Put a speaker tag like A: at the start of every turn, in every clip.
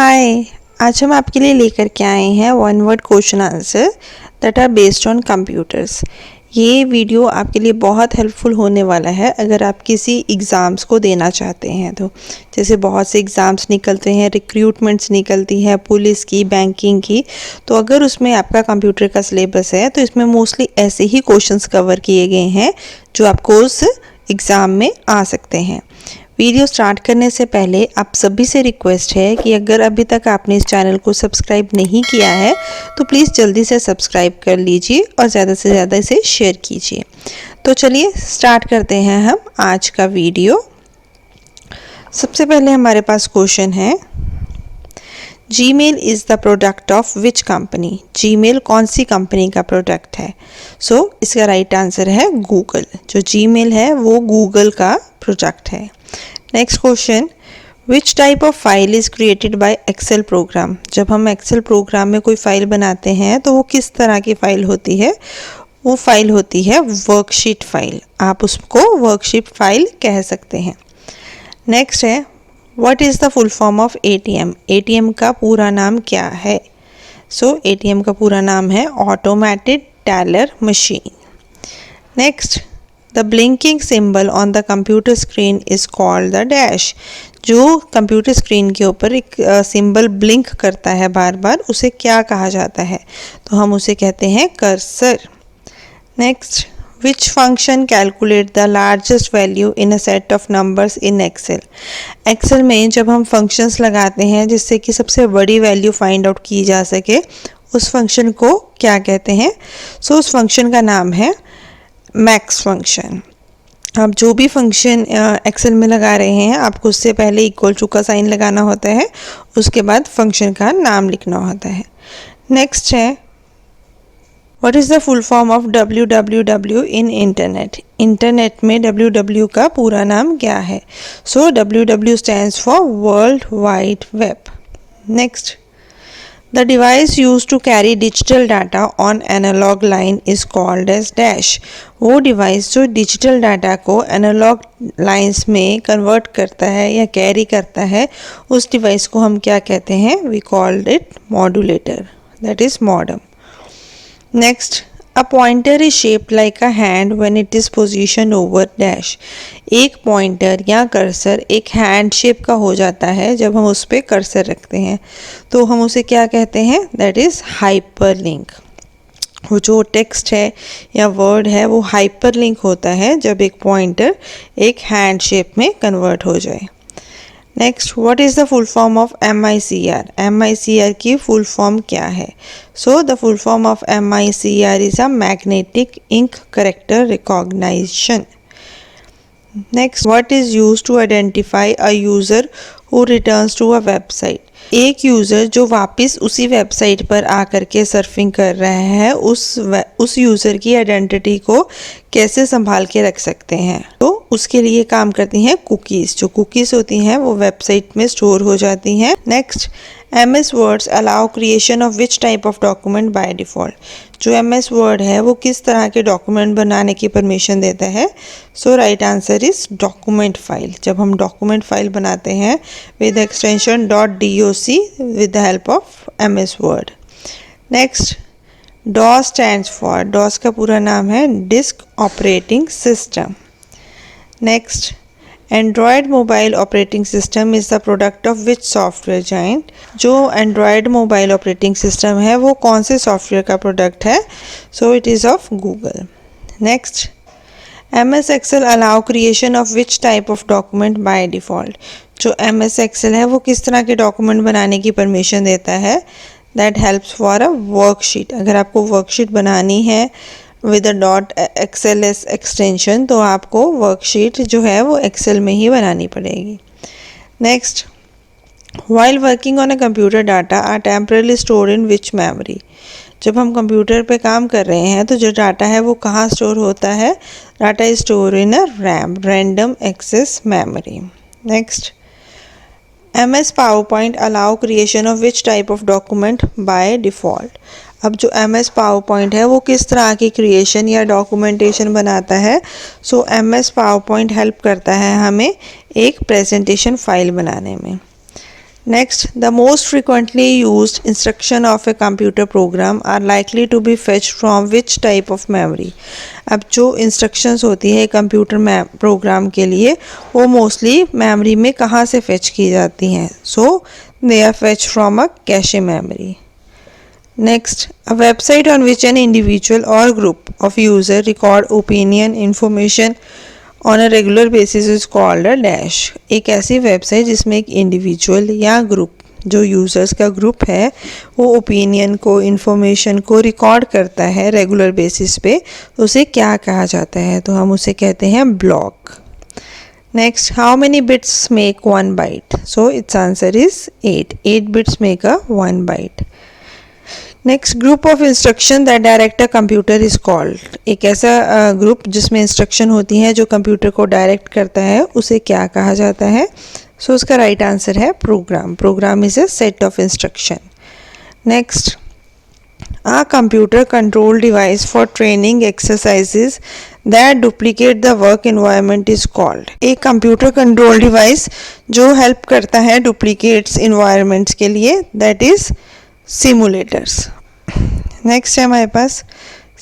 A: हाय। आज हम आपके लिए लेकर के आए हैं one word question answer that are based on computers. ये वीडियो आपके लिए बहुत हेल्पफुल होने वाला है अगर आप किसी एग्ज़ाम्स को देना चाहते हैं तो। जैसे बहुत से एग्ज़ाम्स निकलते हैं, रिक्रूटमेंट्स निकलती है पुलिस की, बैंकिंग की। तो अगर उसमें आपका कंप्यूटर का सिलेबस है तो इसमें मोस्टली ऐसे ही क्वेश्चंस कवर किए गए हैं जो आपको उस एग्ज़ाम में आ सकते हैं। वीडियो स्टार्ट करने से पहले आप सभी से रिक्वेस्ट है कि अगर अभी तक आपने इस चैनल को सब्सक्राइब नहीं किया है तो प्लीज़ जल्दी से सब्सक्राइब कर लीजिए और ज़्यादा से ज़्यादा इसे शेयर कीजिए। तो चलिए स्टार्ट करते हैं हम आज का वीडियो। सबसे पहले हमारे पास क्वेश्चन है, Gmail is the product of which company. Gmail कौन सी कंपनी का प्रोडक्ट है? सो इसका राइट आंसर है गूगल। जो जीमेल है वो गूगल का प्रोडक्ट है। Next question, which type of file is created by Excel program. जब हम एक्सेल प्रोग्राम में कोई फाइल बनाते हैं तो वो किस तरह की फ़ाइल होती है? वो फाइल होती है वर्कशीट फाइल। आप उसको वर्कशीट फाइल कह सकते हैं। नेक्स्ट है, what is the full form of ATM. ATM का पूरा नाम क्या है? सो एटीएम का पूरा नाम है automated teller machine. Next, the blinking symbol on the computer screen is called the dash. जो कंप्यूटर स्क्रीन के ऊपर एक सिंबल ब्लिंक करता है बार बार, उसे क्या कहा जाता है? तो हम उसे कहते हैं cursor. Next, which function calculate the largest value in a set of numbers in Excel. Excel में जब हम फंक्शंस लगाते हैं जिससे कि सबसे बड़ी वैल्यू फाइंड आउट की जा सके, उस फंक्शन को क्या कहते हैं? सो उस फंक्शन का नाम है मैक्स फंक्शन। आप जो भी फंक्शन एक्सेल में लगा रहे हैं आपको उससे पहले इक्वल टू का साइन लगाना होता है, उसके बाद फंक्शन का नाम लिखना होता है। नेक्स्ट है, what is the full form of www in internet. Internet में www का पूरा नाम क्या है? सो www stands for world wide web. Next, the device used to carry digital data on analog line is called as dash। वो device जो digital data को analogue lines में कन्वर्ट करता है या कैरी करता है, उस डिवाइस को हम क्या कहते हैं? We called it modulator, that is modem. Next, a pointer is shaped like a hand when it is position over dash. एक पॉइंटर या कर्सर एक हैंड शेप का हो जाता है जब हम उस पर कर्सर रखते हैं, तो हम उसे क्या कहते हैं? That is hyperlink. वो जो टेक्स्ट है या वर्ड है वो हाइपरलिंक होता है जब एक पॉइंटर एक हैंड शेप में कन्वर्ट हो जाए। Next, what is the full form of MICR। MICR की फुल फॉर्म क्या है? So the full form of MICR is a magnetic ink character recognition. Next, what is used to identify a user who returns to a website. एक user जो वापस उसी website पर आकर के सर्फिंग कर रहा है, उस यूज़र की आइडेंटिटी को कैसे संभाल के रख सकते हैं? तो उसके लिए काम करती हैं कुकीज़। जो कुकीज़ होती हैं वो वेबसाइट में स्टोर हो जाती हैं। Next, MS words allow creation of which type of document by default. जो MS वर्ड है वो किस तरह के डॉक्यूमेंट बनाने की परमिशन देता है? So right answer is document file. जब हम डॉक्यूमेंट फाइल बनाते हैं with extension .doc with the help of MS Word। Next, DOS stands for, DOS का पूरा नाम है disk operating system. Next, Android mobile operating system is the product of which software giant. जो Android mobile operating system है वो कौन से software का प्रोडक्ट है? So it is of Google. Next, MS Excel allow creation of which type of document by default. जो MS Excel है वो किस तरह के डॉक्यूमेंट बनाने की परमिशन देता है? That helps for a worksheet. अगर आपको वर्कशीट बनानी है विद अ .xls एक्सटेंशन तो आपको वर्कशीट जो है वो एक्सेल में ही बनानी पड़ेगी। Next, while working on a computer data are temporarily store in which memory. जब हम कंप्यूटर पे काम कर रहे हैं तो जो डाटा है वो कहाँ स्टोर होता है? Data is store in a RAM, random access memory. Next, MS PowerPoint allow creation of which type of document by default. अब जो MS PowerPoint है वो किस तरह की क्रिएशन या डॉक्यूमेंटेशन बनाता है? सो MS PowerPoint हेल्प करता है हमें एक प्रेजेंटेशन फाइल बनाने में। Next, the most frequently used instruction of a computer program are likely to be fetched from which type of memory? अब जो instructions होती है कंप्यूटर प्रोग्राम के लिए वो मोस्टली मेमोरी में कहाँ से फेच की जाती हैं? So they are fetched from a cache memory. Next, a website on which an individual or group of user record opinion, information on a regular basis is called a dash. एक ऐसी website जिसमें एक individual या group, जो users का group है, वो opinion को, इंफॉर्मेशन को रिकॉर्ड करता है रेगुलर बेसिस पे, उसे क्या कहा जाता है? तो हम उसे कहते हैं block. Next, how many bits make 1 byte? So it's answer is 8 bits make a 1 byte. Next, group of instruction that direct a computer is called. एक ऐसा ग्रुप जिसमें इंस्ट्रक्शन होती हैं जो कंप्यूटर को डायरेक्ट करता है, उसे क्या कहा जाता है? सो उसका राइट आंसर है program. Program is a set of instruction. Next, a computer control device for training exercises that duplicate the work environment is called। एक कंप्यूटर कंट्रोल डिवाइस जो हेल्प करता है डुप्लीकेट्स इन्वायरमेंट्स के लिए, that is simulators. Next है हमारे पास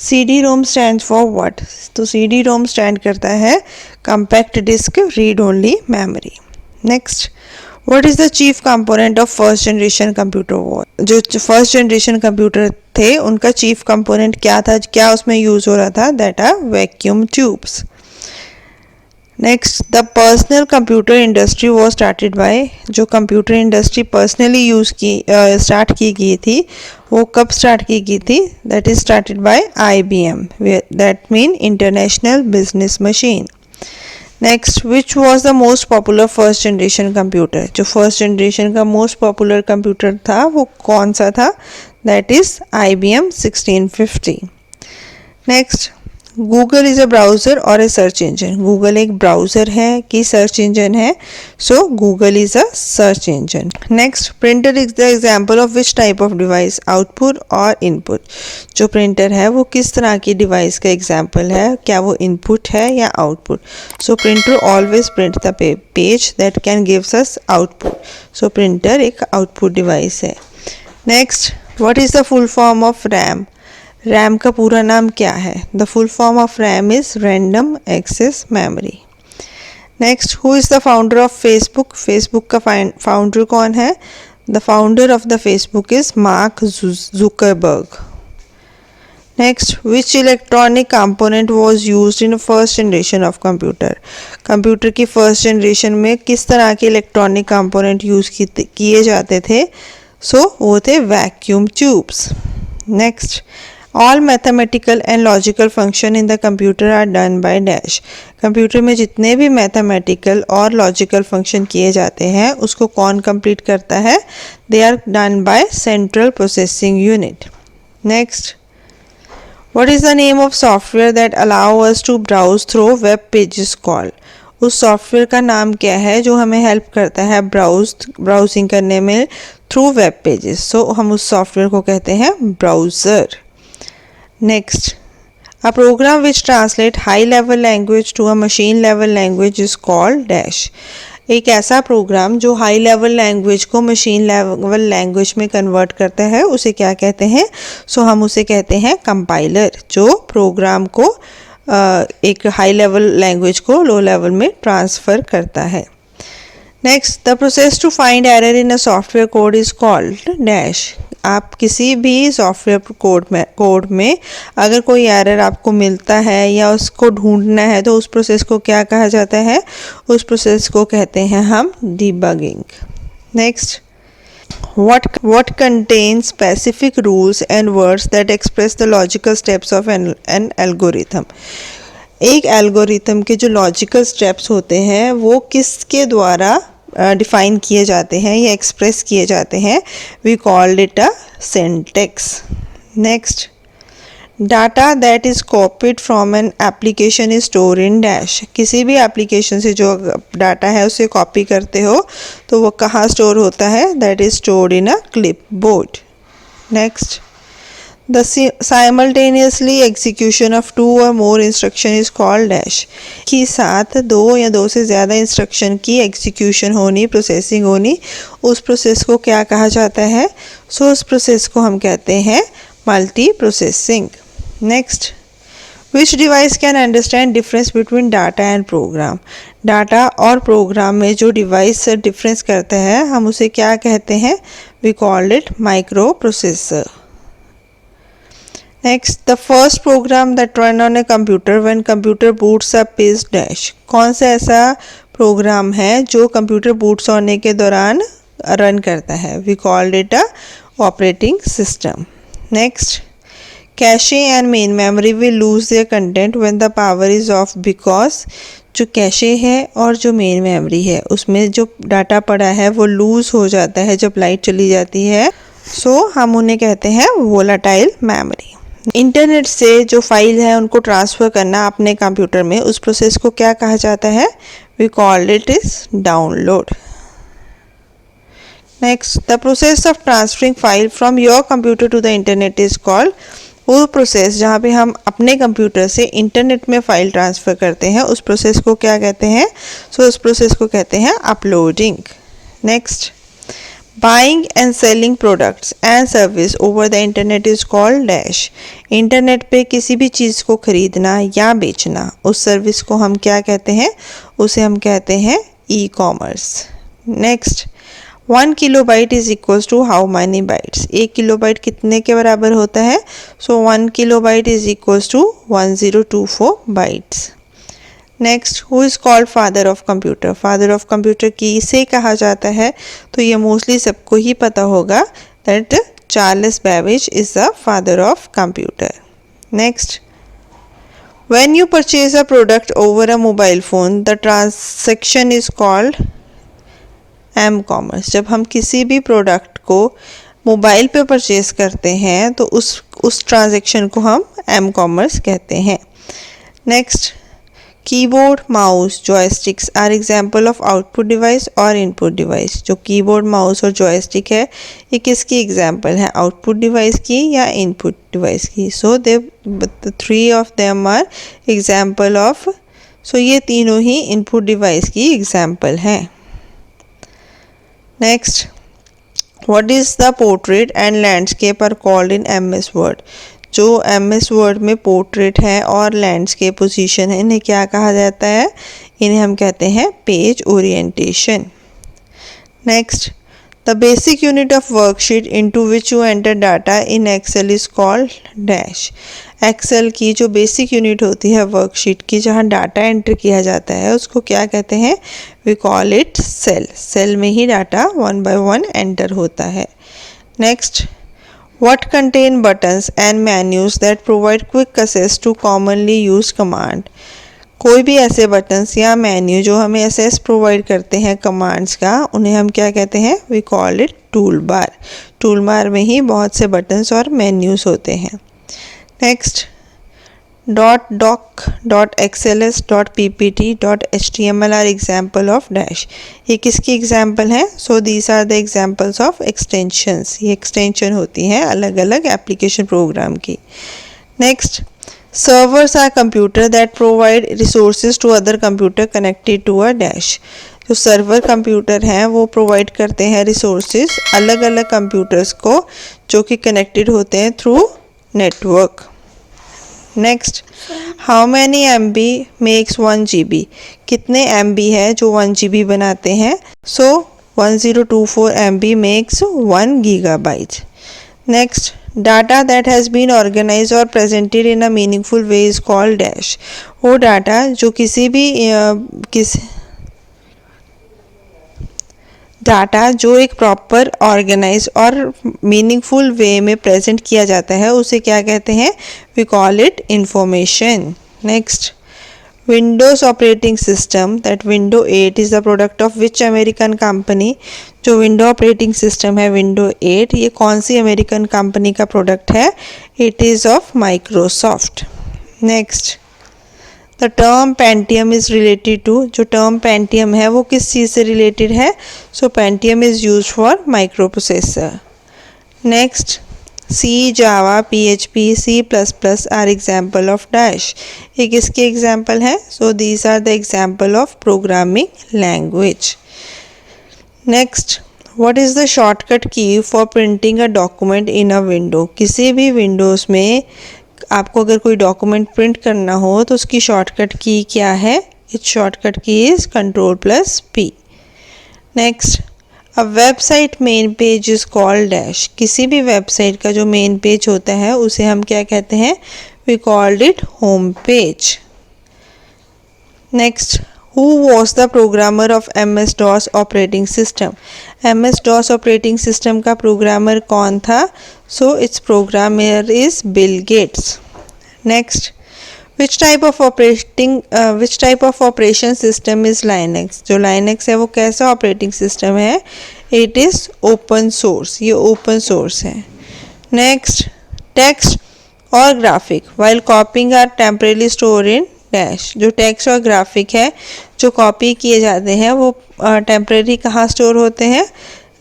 A: CD ROM stand for what? तो CD रोम स्टैंड करता है compact disc read only memory. Next, what is the chief component of first generation computer? वो जो फर्स्ट जनरेशन कंप्यूटर थे उनका चीफ कंपोनेंट क्या था, क्या उसमें यूज़ हो रहा था? That are vacuum tubes. Next, the personal computer industry was started by. जो कंप्यूटर इंडस्ट्री पर्सनली स्टार्ट की गई थी वो कब स्टार्ट की गई थी? That is started by IBM, that mean international business machine. Next, which was the most popular first generation computer? जो फर्स्ट जनरेशन का मोस्ट पॉपुलर कंप्यूटर था वो कौन सा था? That is IBM 1650। Next, Google is a browser और ए search engine? Google एक browser है कि सर्च इंजन है? सो Google is a search engine. Next, printer is the example of which type of device? Output और इनपुट? जो printer है वो किस तरह की डिवाइस का एग्जाम्पल है? क्या वो इनपुट है या output? So printer always print the page that can gives us output. So printer एक आउटपुट डिवाइस है। Next, what is the full form of RAM? RAM का पूरा नाम क्या है? The full form of RAM is random access memory. Next, who is the founder of Facebook? Facebook का founder कौन है? The founder of the Facebook is Mark Zuckerberg. Next, which electronic component was used in first generation of computer? Computer की first generation में किस तरह के electronic component use किए जाते थे? सो वो थे vacuum tubes. Next, all mathematical and logical function in the computer are done by dash. Computer में जितने भी मैथमेटिकल और लॉजिकल फंक्शन किए जाते हैं उसको कौन कंप्लीट करता है? They are done by central processing unit. Next, what is the name of software that allow us to browse through web pages called? उस सॉफ्टवेयर का नाम क्या है जो हमें हेल्प करता है ब्राउजिंग करने में थ्रू वेब पेजेस? सो हम उस सॉफ्टवेयर को कहते हैं browser. Next, a program which translate high level language to a machine level language is called dash. एक ऐसा प्रोग्राम जो हाई लेवल लैंग्वेज को मशीन लेवल लैंग्वेज में कन्वर्ट करता है उसे क्या कहते हैं? सो हम उसे कहते हैं कंपाइलर, जो प्रोग्राम को एक हाई लेवल लैंग्वेज को लो लेवल में ट्रांसफ़र करता है। Next, the process to find error in a software code is called dash. आप किसी भी सॉफ्टवेयर कोड में अगर कोई एरर आपको मिलता है या उसको ढूंढना है तो उस प्रोसेस को क्या कहा जाता है? उस प्रोसेस को कहते हैं हम debugging. Next, what contains specific rules and words that express the logical steps of an algorithm? एक एल्गोरिथम के जो लॉजिकल स्टेप्स होते हैं वो किसके द्वारा डिफाइन किए जाते हैं या एक्सप्रेस किए जाते हैं? We called it a syntax. Next, data that is copied from an application is store in dash. किसी भी एप्लीकेशन से जो डाटा है उसे कॉपी करते हो तो वो कहाँ स्टोर होता है? That is stored in a clipboard. Next, The simultaneously execution of two or more instruction is called dash। कि साथ दो या दो से ज़्यादा इंस्ट्रक्शन की एग्जीक्यूशन होनी, प्रोसेसिंग होनी, उस प्रोसेस को क्या कहा जाता है? सो उस प्रोसेस को हम कहते हैं multi processing. Next, which device can understand difference between data and program? Data और प्रोग्राम में जो डिवाइस डिफरेंस करता है हम उसे क्या कहते हैं? We called it micro processor. Next, the first program that run on a computer when computer boots up is dash. कौन सा ऐसा प्रोग्राम है जो कंप्यूटर बूट्स होने के दौरान रन करता है? We called it a operating system. Next, cache and main memory will lose their content when the power is off because जो कैशे है और जो मेन मेमोरी है उसमें जो डाटा पड़ा है वो लूज़ हो जाता है जब लाइट चली जाती है। सो हम उन्हें कहते हैं वोलाटाइल मेमोरी। इंटरनेट से जो फाइल है उनको ट्रांसफ़र करना अपने कंप्यूटर में, उस प्रोसेस को क्या कहा जाता है? We called it is download. Next, the process of transferring file from your computer to the internet is called. वो प्रोसेस जहाँ पे हम अपने कंप्यूटर से इंटरनेट में फ़ाइल ट्रांसफ़र करते हैं उस प्रोसेस को क्या कहते हैं? सो उस प्रोसेस को कहते हैं uploading. Next, buying and selling products and service over the internet is called dash. Internet पे किसी भी चीज़ को ख़रीदना या बेचना, उस सर्विस को हम क्या कहते हैं? उसे हम कहते हैं e commerce. Next, 1 kilobyte is equals to how many bytes? 1 kilobyte कितने के बराबर होता है? So 1 kilobyte is equals to 1024 bytes. Next, who is called father of computer? Father of computer किसे कहा जाता है? तो ये मोस्टली सबको ही पता होगा that Charles Babbage is the father of computer. Next, when you purchase a product over a mobile phone the transaction is called M commerce. जब हम किसी भी प्रोडक्ट को मोबाइल पे परचेज़ करते हैं तो उस ट्रांजैक्शन को हम एम कॉमर्स कहते हैं। Next, keyboard, mouse, joysticks are example of output device और इनपुट डिवाइस। जो कीबोर्ड, माउस और जॉयस्टिक है ये किसकी एग्जाम्पल है? आउटपुट डिवाइस की या इनपुट डिवाइस की? So they three of them are example of, so ये तीनों ही इनपुट डिवाइस की एग्जाम्पल हैं। Next, what is the portrait and landscape are called in MS word? जो MS वर्ड में पोर्ट्रेट है और लैंडस्केप पोजीशन है इन्हें क्या कहा जाता है? इन्हें हम कहते हैं page orientation. Next, the basic unit of worksheet into which you enter data in Excel is called dash. Excel की जो बेसिक यूनिट होती है वर्कशीट की जहाँ डाटा एंटर किया जाता है उसको क्या कहते हैं? We call it cell. Cell में ही डाटा 1 by 1 एंटर होता है। Next, what contain buttons and menus that provide quick access to commonly use command? कोई भी ऐसे बटन्स या मेन्यू जो हमें एक्सेस प्रोवाइड करते हैं कमांड्स का उन्हें हम क्या कहते हैं? We call it tool bar. Tool bar में ही बहुत से बटन्स और मेन्यूज होते हैं। Next, .doc, .xls, .ppt, .html are example of dash. ये किसकी एग्जाम्पल हैं? So these are the examples of extensions. ये एक्सटेंशन होती हैं अलग अलग एप्लीकेशन प्रोग्राम की। Next, servers are computer that provide resources to other computer connected to a dash. जो सर्वर कंप्यूटर हैं वो प्रोवाइड करते हैं रिसोर्सेज अलग अलग कंप्यूटर्स को जो कि कनेक्टेड होते हैं through network. Next, how many MB makes 1 GB? कितने MB है जो 1 GB बनाते हैं? So 1024 MB makes 1 GB। Next, data that has been organise और presented in a meaningful way is called dash. वो डाटा जो डाटा जो एक प्रॉपर ऑर्गेनाइज और मीनिंगफुल वे में प्रेजेंट किया जाता है उसे क्या कहते हैं? We call it information. Next, Windows operating system that Window 8 is the product of which American company? जो विंडो ऑपरेटिंग सिस्टम है विंडो 8 ये कौन सी अमेरिकन कंपनी का प्रोडक्ट है? It is of Microsoft. Next, the term Pentium is related to. जो टर्म पेंटियम है वो किस चीज़ से रिलेटेड है? So Pentium is use for micro processor. Next, C, Java, PHP, C++ are example of dash. ये किसके एग्जाम्पल है? So these are the example of programming language. Next, what is the shortcut key for printing a document in a window? किसी भी Windows में आपको अगर कोई document print करना हो तो उसकी शॉर्टकट की क्या है? इट्स शॉर्टकट की is Ctrl+P. Next, a website main page is called dash. किसी भी वेबसाइट का जो मेन पेज होता है उसे हम क्या कहते हैं? We called it home page. Next, who was the programmer of MS-DOS operating system? MS-DOS operating system का प्रोग्रामर कौन था? So its programmer is Bill Gates. Next, which type of operation system is Linux? जो Linux है वो कैसा operating system है? It is open source. ये open source है. Next, text और graphic while copying are temporarily stored in dash. जो text और ग्राफिक है जो कॉपी किए जाते हैं वो टेम्परेरी कहाँ स्टोर होते हैं?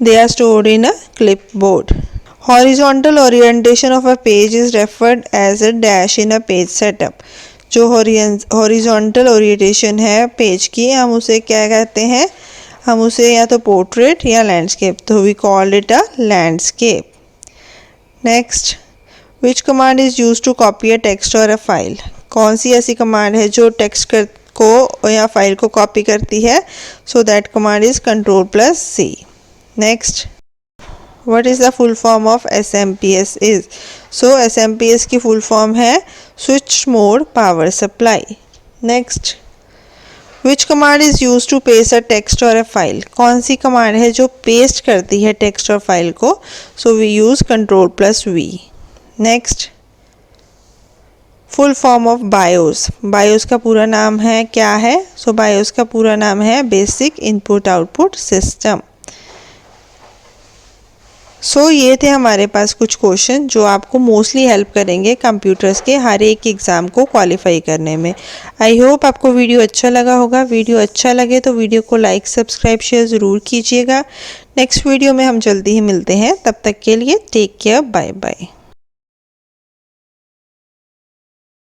A: They are stored in a clipboard. Horizontal orientation of a page is referred as a dash in a page setup. जो हॉरिजॉन्टल ओरिएंटेशन है पेज की हम उसे क्या कहते हैं? हम उसे या तो पोर्ट्रेट या लैंडस्केप, तो we call it a landscape. Next, which command is use to copy a text और अ फाइल? कौन सी ऐसी कमांड है जो टेक्स्ट को या फाइल को कॉपी करती है? So that command is Ctrl+C. Next, what is the full form of SMPS is? So SMPS की full form है switch mode power supply. Next, which command is used to paste a text or a file? कौन सी command है जो paste करती है text और file को? So we use Ctrl+V. Next, full form of BIOS. BIOS का पूरा नाम है क्या है? So BIOS का पूरा नाम है Basic Input Output System. ये थे हमारे पास कुछ क्वेश्चन जो आपको मोस्टली हेल्प करेंगे कंप्यूटर्स के हर एक एग्ज़ाम को क्वालिफाई करने में. आई होप आपको वीडियो अच्छा लगा होगा. वीडियो अच्छा लगे तो वीडियो को लाइक, सब्सक्राइब, शेयर ज़रूर कीजिएगा. नेक्स्ट वीडियो में हम जल्दी ही मिलते हैं. तब तक के लिए टेक केयर, बाय बाय.